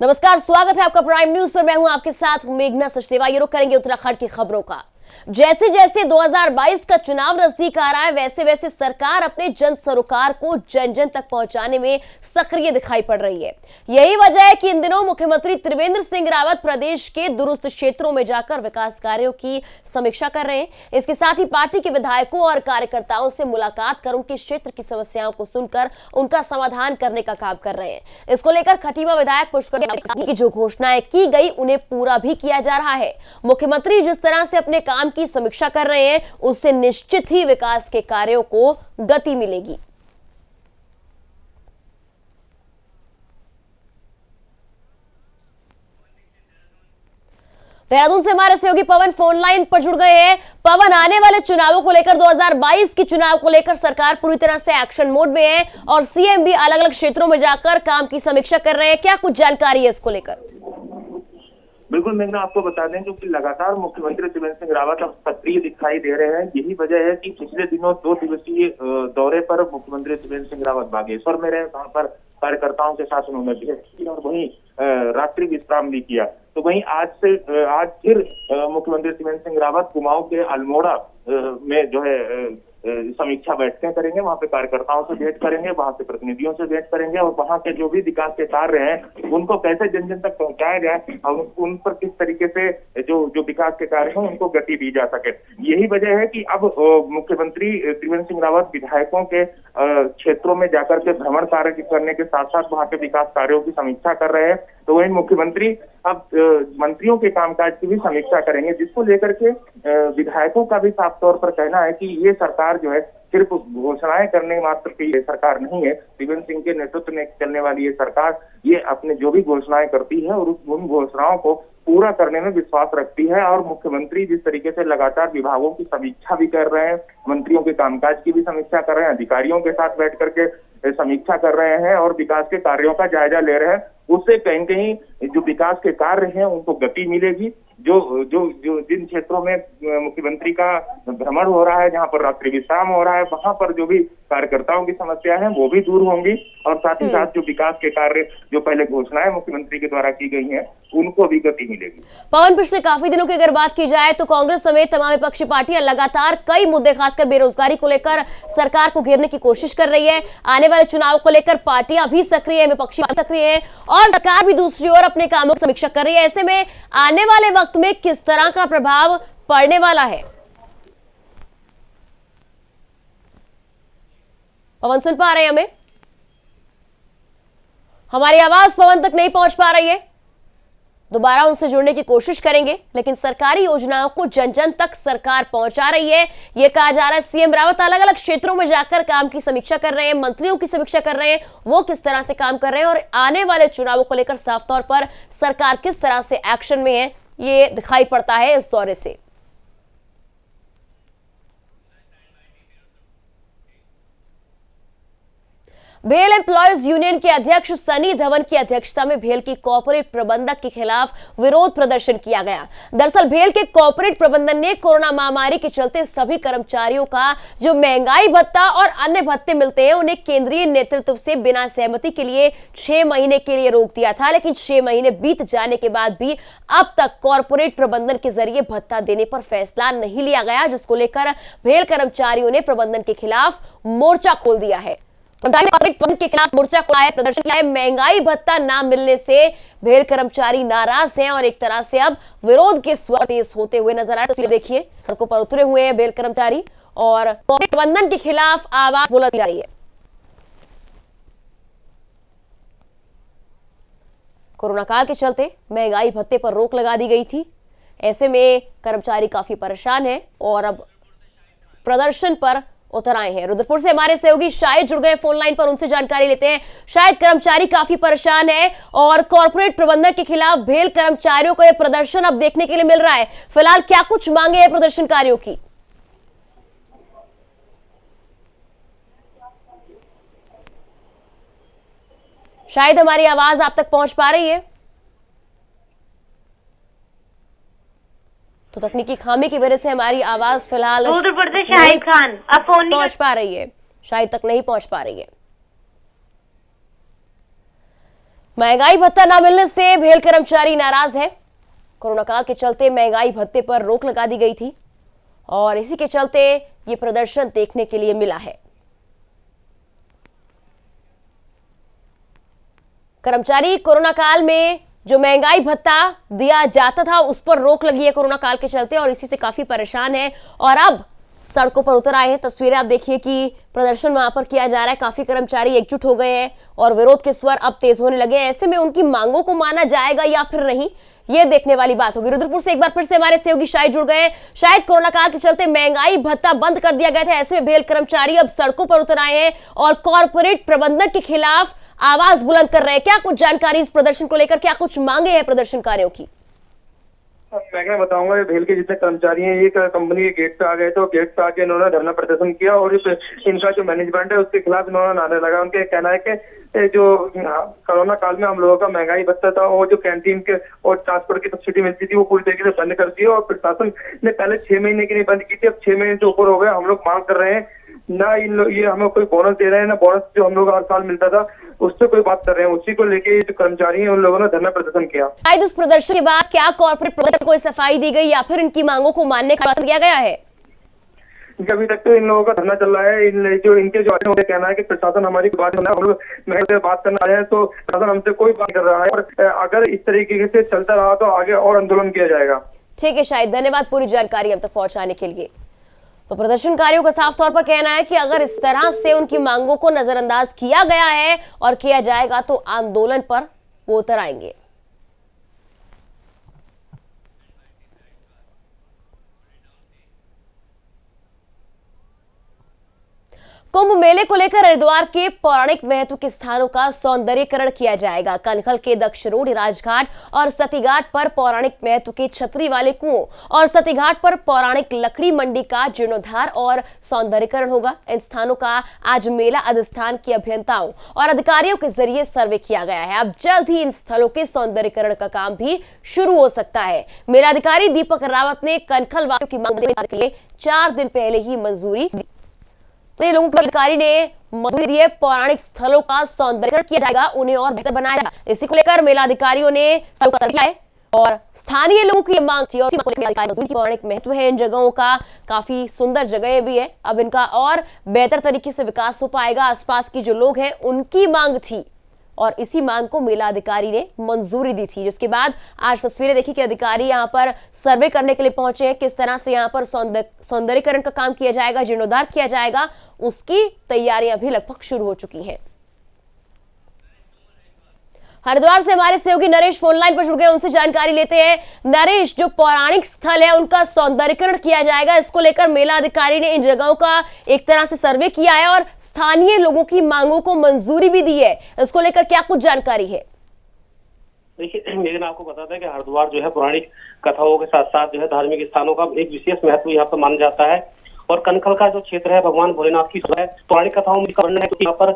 नमस्कार, स्वागत है आपका प्राइम न्यूज पर। मैं हूं आपके साथ मेघना सचदेवा। ये रुक करेंगे उत्तराखंड की खबरों का। जैसे जैसे 2022 का चुनाव नजदीक आ रहा है, वैसे वैसे सरकार अपने जन सरोकार को जन जन तक पहुंचाने में सक्रिय दिखाई पड़ रही है। यही वजह है कि इन दिनों मुख्यमंत्री त्रिवेंद्र सिंह रावत प्रदेश के दूरस्थ क्षेत्रों में जाकर विकास कार्यों की समीक्षा कर रहे हैं। इसके साथ ही पार्टी के विधायकों और कार्यकर्ताओं से मुलाकात कर उनके क्षेत्र की समस्याओं को सुनकर उनका समाधान करने का काम कर रहे हैं। इसको लेकर खटीमा विधायक पुष्कर की जो घोषणाएं की गई उन्हें पूरा भी किया जा रहा है। मुख्यमंत्री जिस तरह से अपने काम की समीक्षा कर रहे हैं, उससे निश्चित ही विकास के कार्यों को गति मिलेगी। देहरादून से हमारे सहयोगी पवन फोन लाइन पर जुड़ गए हैं। पवन, आने वाले चुनावों को लेकर 2022 के चुनाव को लेकर सरकार पूरी तरह से एक्शन मोड में है और सीएम भी अलग अलग क्षेत्रों में जाकर काम की समीक्षा कर रहे हैं। क्या कुछ जानकारी है इसको लेकर? बिल्कुल मेघना, आपको बता दें जो कि लगातार मुख्यमंत्री त्रिवेंद्र सिंह रावत अब सक्रिय दिखाई दे रहे हैं। यही वजह है कि पिछले दिनों 2 दिवसीय दौरे पर मुख्यमंत्री त्रिवेंद्र सिंह रावत बागेश्वर में रहे। वहां पर कार्यकर्ताओं के साथ उन्होंने भेंट की और वहीं रात्रि विश्राम भी किया। तो वहीं आज फिर मुख्यमंत्री त्रिवेंद्र सिंह रावत कुमाऊं के अल्मोड़ा में जो है समीक्षा बैठकें करेंगे। वहां पे कार्यकर्ताओं से भेंट करेंगे, वहां से प्रतिनिधियों से भेंट करेंगे और वहां के जो भी विकास के कार्य हैं उनको कैसे जन जन तक पहुंचाया जाए और उन पर किस तरीके से जो विकास के कार्य हैं उनको गति दी जा सके। यही वजह है कि अब मुख्यमंत्री त्रिवेंद्र सिंह रावत विधायकों के क्षेत्रों में जाकर के भ्रमण कार्य करने के साथ साथ वहां के विकास कार्यों की समीक्षा कर रहे हैं। तो वही मुख्यमंत्री अब मंत्रियों के कामकाज की भी समीक्षा करेंगे, जिसको लेकर के विधायकों का भी साफ तौर पर कहना है कि ये सरकार जो है सिर्फ घोषणाएं करने मात्र की ये सरकार नहीं है। त्रिवेंद्र सिंह के नेतृत्व में चलने वाली ये सरकार ये अपने जो भी घोषणाएं करती है और उन घोषणाओं को पूरा करने में विश्वास रखती है। और मुख्यमंत्री जिस तरीके से लगातार विभागों की समीक्षा भी कर रहे हैं, मंत्रियों के कामकाज की भी समीक्षा कर रहे हैं, अधिकारियों के साथ बैठ करके समीक्षा कर रहे हैं और विकास के कार्यों का जायजा ले रहे हैं, उससे कहीं न कहीं जो विकास के कार्य हैं उनको गति मिलेगी। जो जिन क्षेत्रों में मुख्यमंत्री का भ्रमण हो रहा है, जहां पर रात्रि विश्राम हो रहा है, वहां पर जो भी कार्यकर्ताओं की समस्या है वो भी दूर होंगी और साथ ही साथ जो विकास के कार्य जो पहले घोषणाएं मुख्यमंत्री के द्वारा की गई हैं उनको भी गति मिलेगी। पवन, पिछले काफी दिनों की अगर बात की जाए तो कांग्रेस समेत तमाम विपक्षी पार्टियां लगातार कई मुद्दे खासकर बेरोजगारी को लेकर सरकार को घेरने की कोशिश कर रही है। आने वाले चुनाव को लेकर पार्टियां भी सक्रिय है, विपक्षी सक्रिय है और सरकार भी दूसरी ओर अपने कामों की समीक्षा कर रही है। ऐसे में आने वाले वक्त में किस तरह का प्रभाव पड़ने वाला है? पवन, सुन पा रहे हैं हमें? हमारी आवाज पवन तक नहीं पहुंच पा रही है। दोबारा उनसे जुड़ने की कोशिश करेंगे, लेकिन सरकारी योजनाओं को जन जन तक सरकार पहुंचा रही है, यह कहा जा रहा है। सीएम रावत अलग अलग क्षेत्रों में जाकर काम की समीक्षा कर रहे हैं, मंत्रियों की समीक्षा कर रहे हैं, वो किस तरह से काम कर रहे हैं और आने वाले चुनावों को लेकर साफ तौर पर सरकार किस तरह से एक्शन में है, ये दिखाई पड़ता है इस दौरे से। भेल एम्प्लॉयज यूनियन के अध्यक्ष सनी धवन की अध्यक्षता में भेल की कॉर्पोरेट प्रबंधक के खिलाफ विरोध प्रदर्शन किया गया। दरअसल भेल के कॉर्पोरेट प्रबंधन ने कोरोना महामारी के चलते सभी कर्मचारियों का जो महंगाई भत्ता और अन्य भत्ते मिलते हैं उन्हें केंद्रीय नेतृत्व से बिना सहमति के लिए 6 महीने के लिए रोक दिया था। लेकिन 6 महीने बीत जाने के बाद भी अब तक कॉर्पोरेट प्रबंधन के जरिए भत्ता देने पर फैसला नहीं लिया गया, जिसको लेकर भेल कर्मचारियों ने प्रबंधन के खिलाफ मोर्चा खोल दिया है। के खिलाफ मोर्चा खोला है, प्रदर्शन किया है। महंगाई भत्ता ना मिलने से भेल कर्मचारी नाराज हैं और एक तरह से अब विरोध के स्वर तेज होते हुए नजर आ रहे हैं। देखिए, सड़कों पर उतरे हुए हैं भेल कर्मचारी और प्रबंधन के खिलाफ आवाज बुलंद जा रही है। कोरोना काल के चलते महंगाई भत्ते पर रोक लगा दी गई थी। ऐसे में कर्मचारी काफी परेशान हैं और अब प्रदर्शन पर उतर आए हैं। रुद्रपुर से हमारे सहयोगी शायद जुड़ गए फोन लाइन पर, उनसे जानकारी लेते हैं। शायद, कर्मचारी काफी परेशान है और कॉर्पोरेट प्रबंधक के खिलाफ भेल कर्मचारियों को यह प्रदर्शन अब देखने के लिए मिल रहा है। फिलहाल क्या कुछ मांगे हैं प्रदर्शनकारियों की? शायद हमारी आवाज आप तक पहुंच पा रही है? तो तकनीकी खामी की वजह से हमारी आवाज फिलहाल शाहिद खान अब फोन पहुंच पा रही है, शायद तक नहीं पहुंच पा रही है। महंगाई भत्ता न मिलने से भेल कर्मचारी नाराज है। कोरोना काल के चलते महंगाई भत्ते पर रोक लगा दी गई थी और इसी के चलते ये प्रदर्शन देखने के लिए मिला है। कर्मचारी कोरोना काल में जो महंगाई भत्ता दिया जाता था उस पर रोक लगी है कोरोना काल के चलते और इसी से काफी परेशान है और अब सड़कों पर उतर आए हैं। तस्वीरें आप देखिए कि प्रदर्शन वहां पर किया जा रहा है। काफी कर्मचारी एकजुट हो गए हैं और विरोध के स्वर अब तेज होने लगे हैं। ऐसे में उनकी मांगों को माना जाएगा या फिर नहीं, ये देखने वाली बात होगी। रुद्रपुर से एक बार फिर से हमारे सहयोगी शायद जुड़ गए हैं। शायद कोरोना काल के चलते महंगाई भत्ता बंद कर दिया गया था, ऐसे में भेल कर्मचारी अब सड़कों पर उतर आए हैं और कॉर्पोरेट प्रबंधन के खिलाफ आवाज बुलंद कर रहे हैं। क्या कुछ जानकारी इस प्रदर्शन को लेकर, क्या कुछ मांगे हैं प्रदर्शनकारियों की? मैं क्या बताऊंगा, ये भेल के जितने कर्मचारी हैं ये कंपनी के गेट पे आ गए थे और गेट पे आके इन्होंने धरना प्रदर्शन किया और इनका जो मैनेजमेंट है उसके खिलाफ इन्होंने नारे लगा। उनके कहना है कि जो कोरोना काल में हम लोगों का महंगाई भत्ता था और जो कैंटीन के और ट्रांसपोर्ट की सब्सिडी मिलती थी वो पूरी तरीके से बंद कर दी और प्रशासन ने पहले 6 महीने की नहीं बंद की थी, अब 6 महीने से ऊपर हो गए। हम लोग मांग कर रहे हैं ना ये हमें कोई बोनस दे रहे हैं ना बोनस जो हम लोग हर साल मिलता था उससे कोई बात कर रहे हैं। उसी को लेके जो कर्मचारी हैं उन लोगों ने धरना प्रदर्शन किया। शायद उस प्रदर्शन के बाद क्या कॉर्पोरेट प्रबंधन को सफाई दी गई या फिर इनकी मांगों को मानने का फैसला किया गया है? अभी तक तो इन लोगों का धरना चल रहा है। इनके जो उन्हें कहना है कि प्रशासन हमारी बात सुना, हम लोग महंगाई बात करना आए हैं तो प्रशासन हमसे कोई बात कर रहा है और अगर इस तरीके से चलता रहा तो आगे और आंदोलन किया जाएगा। ठीक है शायद, धन्यवाद पूरी जानकारी हम तक पहुंचाने के लिए। तो प्रदर्शनकारियों का साफ तौर पर कहना है कि अगर इस तरह से उनकी मांगों को नजरअंदाज किया गया है और किया जाएगा तो आंदोलन पर वो उतर आएंगे। कुंभ मेले को लेकर हरिद्वार के पौराणिक महत्व के स्थानों का सौंदर्यीकरण किया जाएगा। कनखल के दक्ष रोड, राजघाट और सतीघाट पर पौराणिक महत्व के छतरी वाले कुओं और सतीघाट पर पौराणिक लकड़ी मंडी का जीर्णोद्धार और सौंदर्यीकरण होगा। इन स्थानों का आज मेला अधिष्ठान के अभियंताओं और अधिकारियों के जरिए सर्वे किया गया है। अब जल्द ही इन स्थलों के सौंदर्यीकरण का काम भी शुरू हो सकता है। मेलाधिकारी दीपक रावत ने कनखल वासियों की मांग के लिए 4 दिन पहले ही मंजूरी दी। तो ये लोगों के अधिकारी ने मंजूरी दी है। पौराणिक स्थलों का सौंदर्यीकरण किया जाएगा, उन्हें और बेहतर बनाया जाएगा। इसी को लेकर मेला अधिकारियों ने स्थलों का सर्वे किया है और स्थानीय लोगों की मांग थी और मंजूरी की। पौराणिक महत्व है इन जगहों का, काफी सुंदर जगह भी है। अब इनका और बेहतर तरीके से विकास हो पाएगा। आसपास की जो लोग हैं उनकी मांग थी और इसी मांग को मेला अधिकारी ने मंजूरी दी थी, जिसके बाद आज तस्वीरें देखी कि अधिकारी यहां पर सर्वे करने के लिए पहुंचे हैं। किस तरह से यहां पर सौंदर्यीकरण का काम किया जाएगा, जीर्णोद्धार किया जाएगा, उसकी तैयारियां भी लगभग शुरू हो चुकी हैं। हरिद्वार से हमारे सहयोगी नरेश फोन लाइन पर जुड़ गए, उनसे जानकारी लेते हैं। नरेश, जो पौराणिक स्थल है उनका सौंदर्यीकरण किया जाएगा, इसको लेकर मेला अधिकारी ने इन जगहों का एक तरह से सर्वे किया है और स्थानीय लोगों की मांगों को मंजूरी भी दी है, इसको लेकर क्या कुछ जानकारी है? देखिए, लेकिन आपको बताता है कि हरिद्वार जो है पौराणिक कथाओं के साथ साथ जो है धार्मिक स्थानों का एक विशेष महत्व यहाँ पर माना जाता है। और कनखल का जो क्षेत्र है भगवान भोलेनाथ की है। पौराणिक कथाओं में वर्णन है कि यहाँ पर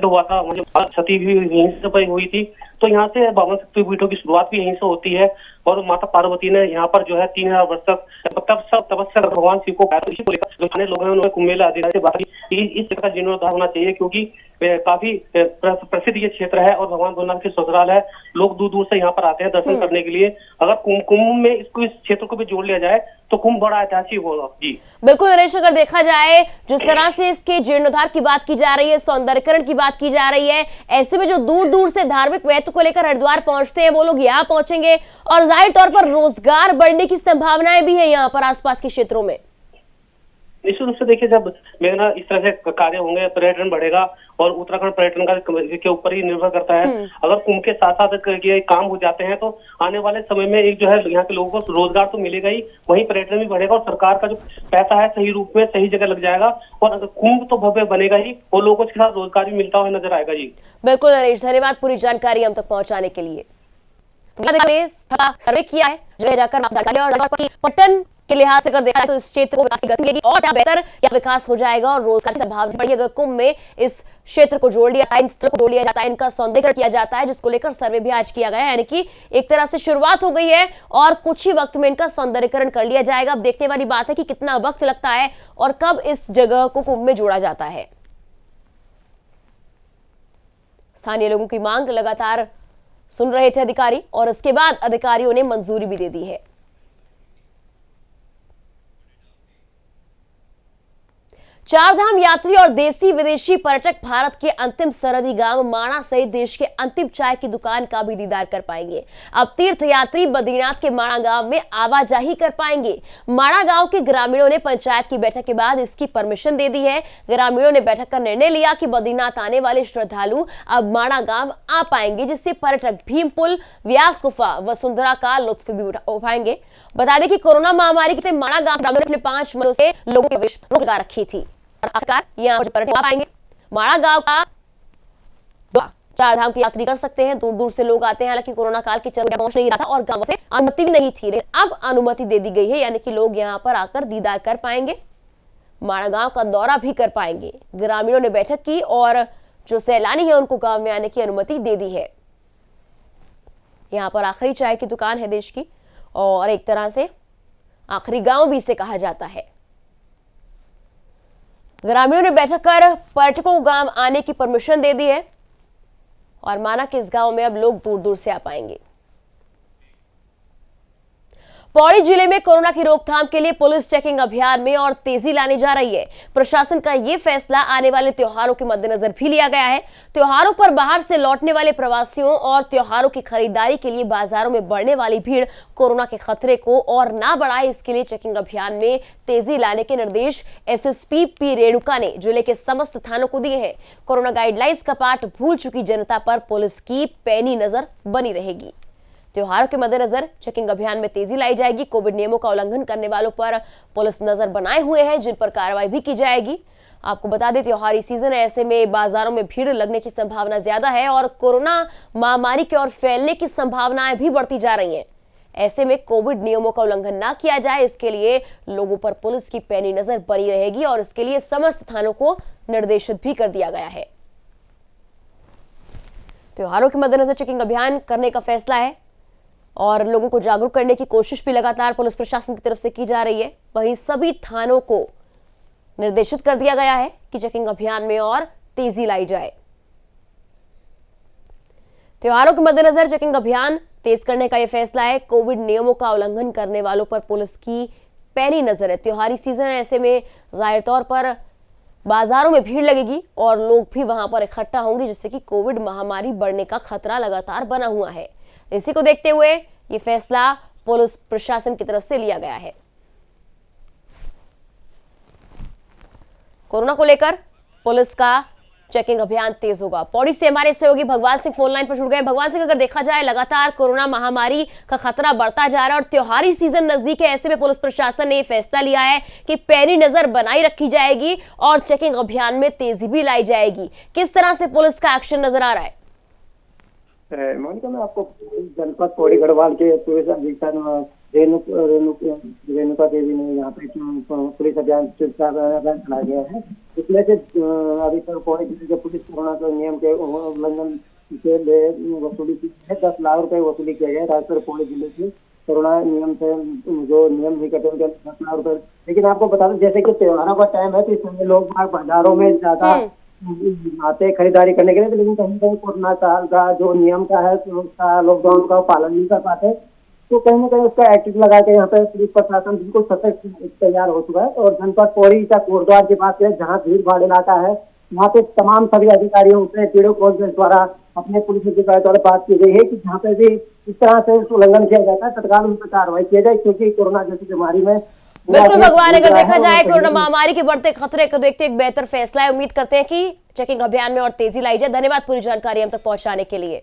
हुआ था, क्षति यहीं से हुई थी। तो यहाँ से 52 शक्तिपीठों की शुरुआत भी यहीं से होती है और माता पार्वती ने यहाँ पर जो है 3000 वर्ष तक तपस्या कर भगवान शिव को जो लोग हैं उन्होंने कुंभ मेला अधिकारी से बात की इस जगह का जीर्णोद्धार होना चाहिए, क्योंकि काफी प्रसिद्ध ये क्षेत्र है और भगवान भोलेनाथ की ससुराल है। लोग दूर दूर से यहाँ पर आते हैं दर्शन करने के लिए। अगर कुंभ में इस क्षेत्र को भी जोड़ लिया जाए तो कुंभ बड़ा ऐतिहासिक होगा। जी बिल्कुल नरेश, अगर देखा जाए जिस तरह से इसके जीर्णोद्धार की बात की जा रही है, सौंदर्यीकरण की बात की जा रही है, ऐसे में जो दूर दूर से धार्मिक महत्व को लेकर हरिद्वार पहुंचते हैं वो लोग यहाँ पहुंचेंगे और जाहिर तौर पर रोजगार बढ़ने की संभावनाएं भी है यहाँ पर आसपास के क्षेत्रों में। निश्चित रूप से देखिए, जब मेरा इस तरह से कार्य होंगे पर्यटन बढ़ेगा और उत्तराखंड पर्यटन का के ऊपर ही निर्भर करता है। अगर कुंभ के साथ साथ ये काम हो जाते हैं तो आने वाले समय में एक जो है यहाँ के लोगों को रोजगार तो मिलेगा ही, वहीं पर्यटन भी बढ़ेगा और सरकार का जो पैसा है सही रूप में सही जगह लग जाएगा और अगर कुंभ तो भव्य बनेगा ही और लोगों के साथ रोजगार भी मिलता हुआ नजर आएगा। जी बिल्कुल नरेश, धन्यवाद पूरी जानकारी हम तक पहुंचाने के लिए। सर्वे किया है, जगह जाकर पर्यटन के लिहाज से अगर देखा जाए तो इस क्षेत्र को विकास की गति मिलेगी और बेहतर या विकास हो जाएगा और रोजगार की संभावना बढ़ी। अगर कुंभ में इस क्षेत्र को जोड़ लिया जाता है, इन स्थलों को जोड़ लिया जाता है, इनका सौंदर्यीकरण किया जाता है, जिसको लेकर सर्वे भी आज किया गया है, यानी कि एक तरह से शुरुआत हो गई है और कुछ ही वक्त में इनका सौंदर्यीकरण कर लिया जाएगा। अब देखने वाली बात है कि कितना वक्त लगता है और कब इस जगह को कुंभ में जोड़ा जाता है। स्थानीय लोगों की मांग लगातार सुन रहे थे अधिकारी और इसके बाद अधिकारियों ने मंजूरी भी दे दी है। चारधाम यात्री और देसी विदेशी पर्यटक भारत के अंतिम सरहदी गांव माणा सहित देश के अंतिम चाय की दुकान का भी दीदार कर पाएंगे। अब तीर्थ यात्री बद्रीनाथ के माणा गांव में आवाजाही कर पाएंगे। माणा गांव के ग्रामीणों ने पंचायत की बैठक के बाद इसकी परमिशन दे दी है। ग्रामीणों ने बैठक कर निर्णय लिया कि बद्रीनाथ आने वाले श्रद्धालु अब माणा गांव आ पाएंगे, जिससे पर्यटक भीम पुल, व्यास गुफा, वसुंधरा का लुत्फ भी उठाएंगे। बता दें कि कोरोना महामारी के माणा गांव ग्रामीणों ने 5 महीनों से लोगों के प्रवेश रोक लगा रखी थी। यहाँ पर्यटक आ पाएंगे। माणा गांव का चारधाम की यात्री कर सकते हैं। दूर दूर से लोग आते हैं। हालांकि कोरोना काल के चलते पहुंच नहीं रहा था और गांव से अनुमति भी नहीं थी, लेकिन अब अनुमति दे दी गई है, यानी कि लोग यहाँ पर आकर दीदार कर पाएंगे, माणा गांव का दौरा भी कर पाएंगे। ग्रामीणों ने बैठक की और जो सैलानी है उनको गांव में आने की अनुमति दे दी है। यहाँ पर आखिरी चाय की दुकान है देश की और एक तरह से आखिरी गांव भी इसे कहा जाता है। ग्रामीणों ने बैठक कर पर्यटकों को गांव आने की परमिशन दे दी है और माना कि इस गांव में अब लोग दूर दूर से आ पाएंगे। पौड़ी जिले में कोरोना की रोकथाम के लिए पुलिस चेकिंग अभियान में और तेजी लाने जा रही है। प्रशासन का यह फैसला आने वाले त्योहारों के मद्देनजर भी लिया गया है। त्योहारों पर बाहर से लौटने वाले प्रवासियों और त्योहारों की खरीदारी के लिए बाजारों में बढ़ने वाली भीड़ कोरोना के खतरे को और ना बढ़ाए, इसके लिए चेकिंग अभियान में तेजी लाने के निर्देश एसएसपी पी रेणुका ने जिले के समस्त थानों को दिए हैं। कोरोना गाइडलाइंस का पाठ भूल चुकी जनता पर पुलिस की पैनी नजर बनी रहेगी। त्योहारों के मद्देनजर चेकिंग अभियान में तेजी लाई जाएगी। कोविड नियमों का उल्लंघन करने वालों पर पुलिस नजर बनाए हुए है, जिन पर कार्रवाई भी की जाएगी। आपको बता दें त्योहारी सीजन है, ऐसे में बाजारों में भीड़ लगने की संभावना ज्यादा है और कोरोना महामारी के और फैलने की संभावनाएं भी बढ़ती जा रही हैं। ऐसे में कोविड नियमों का उल्लंघन ना किया जाए, इसके लिए लोगों पर पुलिस की पैनी नजर बनी रहेगी और इसके लिए समस्त थानों को निर्देशित भी कर दिया गया है। त्योहारों के मद्देनजर चेकिंग अभियान करने का फैसला है और लोगों को जागरूक करने की कोशिश भी लगातार पुलिस प्रशासन की तरफ से की जा रही है। वहीं सभी थानों को निर्देशित कर दिया गया है कि चेकिंग अभियान में और तेजी लाई जाए। त्योहारों के मद्देनजर चेकिंग अभियान तेज करने का यह फैसला है। कोविड नियमों का उल्लंघन करने वालों पर पुलिस की पैनी नजर है। त्योहारी सीजन है, ऐसे में जाहिर तौर पर बाजारों में भीड़ लगेगी और लोग भी वहां पर इकट्ठा होंगे, जिससे कि कोविड महामारी बढ़ने का खतरा लगातार बना हुआ है। इसी को देखते हुए ये फैसला पुलिस प्रशासन की तरफ से लिया गया है। कोरोना को लेकर पुलिस का चेकिंग अभियान तेज होगा। पौड़ी से हमारे सहयोगी भगवान सिंह फोन लाइन पर जुड़ गए। भगवान सिंह, अगर देखा जाए लगातार कोरोना महामारी का खतरा बढ़ता जा रहा है और त्योहारी सीजन नजदीक है, ऐसे में पुलिस प्रशासन ने फैसला लिया है कि पैनी नजर बनाई रखी जाएगी और चेकिंग अभियान में तेजी भी लाई जाएगी। किस तरह से पुलिस का एक्शन नजर आ रहा है? मोनिका, मैं आपको जनपद पौड़ी गढ़वाल के पुलिस अधीक्षक रेणुका देवी ने यहाँ पे पुलिस अभियान चलाया गया है। इसमें से अभी तक पौड़ी जिले के पुलिस कोरोना के नियम के उल्लंघन के लिए वसूली की है। 10 लाख रुपए वसूली किया गया राजपुर पौड़ी जिले से। कोरोना नियम से जो नियम नहीं कटे उनके 10 लाख रुपए। लेकिन आपको बता दें, जैसे कि त्योहारों का टाइम है तो इस समय लोग बाजारों में ज्यादा आते खरीदारी करने के लिए, लेकिन कहीं कहीं कोरोना काल का जो नियम का है तो उसका लॉकडाउन का पालन नहीं कर पाते, तो कहीं ना कहीं उसका एक्टिव लगा के यहाँ पे पुलिस प्रशासन बिल्कुल सतर्क तैयार हो चुका है। और जनपद पौड़ी का कोटद्वार के पास है, जहाँ भीड़ भाड़ इलाका है, वहाँ पे तमाम सभी अधिकारियों से वीडियो कॉन्फ्रेंस द्वारा अपने पुलिस अधिकारियों द्वारा बात की गई है कि जहाँ पे भी इस तरह से उल्लंघन किया जाता है तत्काल उन पर कार्रवाई किया जाए, क्योंकि कोरोना जैसी बीमारी में बिल्कुल भगवान, अगर देखा जाए कोरोना महामारी के बढ़ते खतरे को देखते एक बेहतर फैसला है। उम्मीद करते हैं कि चेकिंग अभियान में और तेजी लाई जाए। धन्यवाद पूरी जानकारी हम तक पहुंचाने के लिए।